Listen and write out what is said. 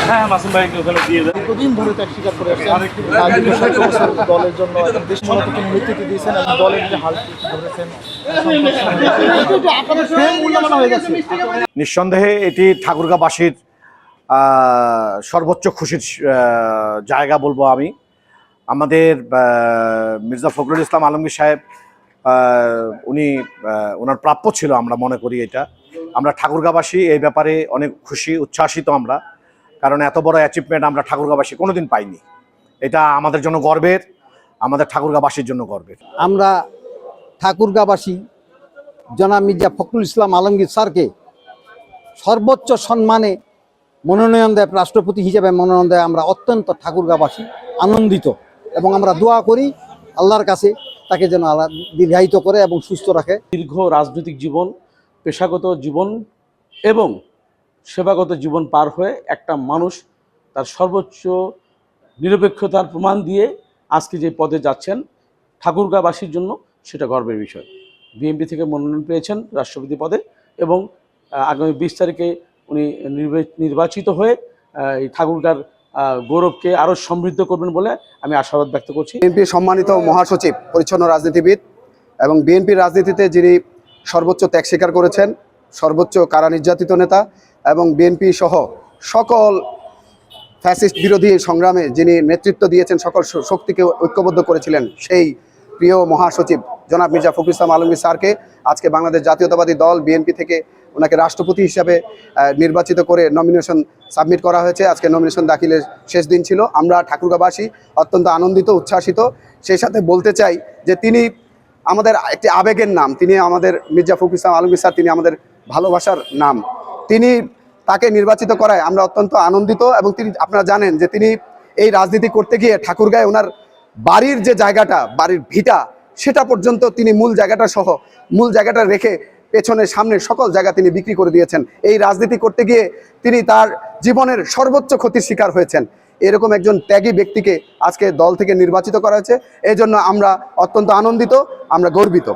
হ্যাঁ মাসুম ভাইকে ওখানে দিয়ে দেন। দীর্ঘদিন ধরে ত্যাগ স্বীকার করে আসছেন দীর্ঘ 17 বছর দলের জন্য দেশ মূলত তিনি নেতৃত্ব দিয়েছেন এবং দলের যে হাল ধরেছেন আপনাদের ফ্রেম মূল্যমান হয়ে গেছে। নিঃসন্দেহে এটি ঠাকুরগাঁওবাসীর সর্বোচ্চ খুশির জায়গা বলবো আমি। আমাদের মির্জা ফখরুল ইসলাম আলমগীর সাহেব উনি ওনার প্রাপ্য ছিল, আমরা মনে করি এটা। আমরা ঠাকুরগাঁওবাসী এই ব্যাপারে অনেক খুশি, উচ্ছ্বাসিত আমরা, কারণ এত বড় অ্যাচিভমেন্ট আমরা ঠাকুরগাঁওবাসী কোনোদিন পাইনি। এটা আমাদের জন্য গর্বের, আমাদের ঠাকুরগাঁওবাসীর জন্য গর্বের। আমরা ঠাকুরগাঁওবাসী জনাব মির্জা ফখরুল ইসলাম আলমগীর স্যারকে সর্বোচ্চ সম্মানে মনোনয়ন দেয়, রাষ্ট্রপতি হিসেবে মনোনয়ন দেয়। আমরা অত্যন্ত ঠাকুরগাঁওবাসী আনন্দিত এবং আমরা দোয়া করি আল্লাহর কাছে তাকে যেন আল্লাহ দীর্ঘায়িত করে এবং সুস্থ রাখে। দীর্ঘ রাজনৈতিক জীবন, পেশাগত জীবন এবং সেবাগত জীবন পার হয়ে একটা মানুষ তার সর্বোচ্চ নিরপেক্ষতার প্রমাণ দিয়ে আজকে যে পদে যাচ্ছেন ঠাকুরগাঁওবাসীর জন্য, সেটা গর্বের বিষয়। বিএনপি থেকে মনোনয়ন পেয়েছেন রাষ্ট্রপতি পদে এবং আগামী 20 তারিখে উনি নির্বাচিত হয়ে এই ঠাকুরগাঁর গৌরবকে আরও সমৃদ্ধ করবেন বলে আমি আশাবাদ ব্যক্ত করছি। বিএনপির সম্মানিত মহাসচিব, পরিচ্ছন্ন রাজনীতিবিদ এবং বিএনপির রাজনীতিতে যিনি সর্বোচ্চ ত্যাগ স্বীকার করেছেন, সর্বোচ্চ কারা নির্যাতিত নেতা এবং বিএনপি সহ সকল ফ্যাসিস্ট বিরোধী সংগ্রামে যিনি নেতৃত্ব দিয়েছেন, সকল শক্তিকে ঐক্যবদ্ধ করেছিলেন, সেই প্রিয় মহাসচিব জনাব মির্জা ফখরুল ইসলাম আলমগীর স্যারকে আজকে বাংলাদেশ জাতীয়তাবাদী দল বিএনপি থেকে ওনাকে রাষ্ট্রপতি হিসাবে নির্বাচিত করে নমিনেশন সাবমিট করা হয়েছে। আজকে নমিনেশন দাখিলের শেষ দিন ছিল। আমরা ঠাকুরগাঁওবাসী অত্যন্ত আনন্দিত, উচ্ছ্বাসিত। সেই সাথে বলতে চাই যে তিনি আমাদের একটি আবেগের নাম। তিনি আমাদের মির্জা ফখরুল ইসলাম আলমগীর স্যার, তিনি আমাদের ভালোবাসার নাম। তিনি তাকে নির্বাচিত করায় আমরা অত্যন্ত আনন্দিত এবং তিনি, আপনারা জানেন যে তিনি এই রাজনীতি করতে গিয়ে ঠাকুরগাঁয়ে ওনার বাড়ির যে জায়গাটা, বাড়ির ভিটা, সেটা পর্যন্ত তিনি মূল জায়গাটা রেখে পেছনে সামনে সকল জায়গা তিনি বিক্রি করে দিয়েছেন। এই রাজনীতি করতে গিয়ে তিনি তার জীবনের সর্বোচ্চ ক্ষতির শিকার হয়েছেন। এরকম একজন ত্যাগী ব্যক্তিকে আজকে দল থেকে নির্বাচিত করা হয়েছে। এই জন্য আমরা অত্যন্ত আনন্দিত, আমরা গর্বিত।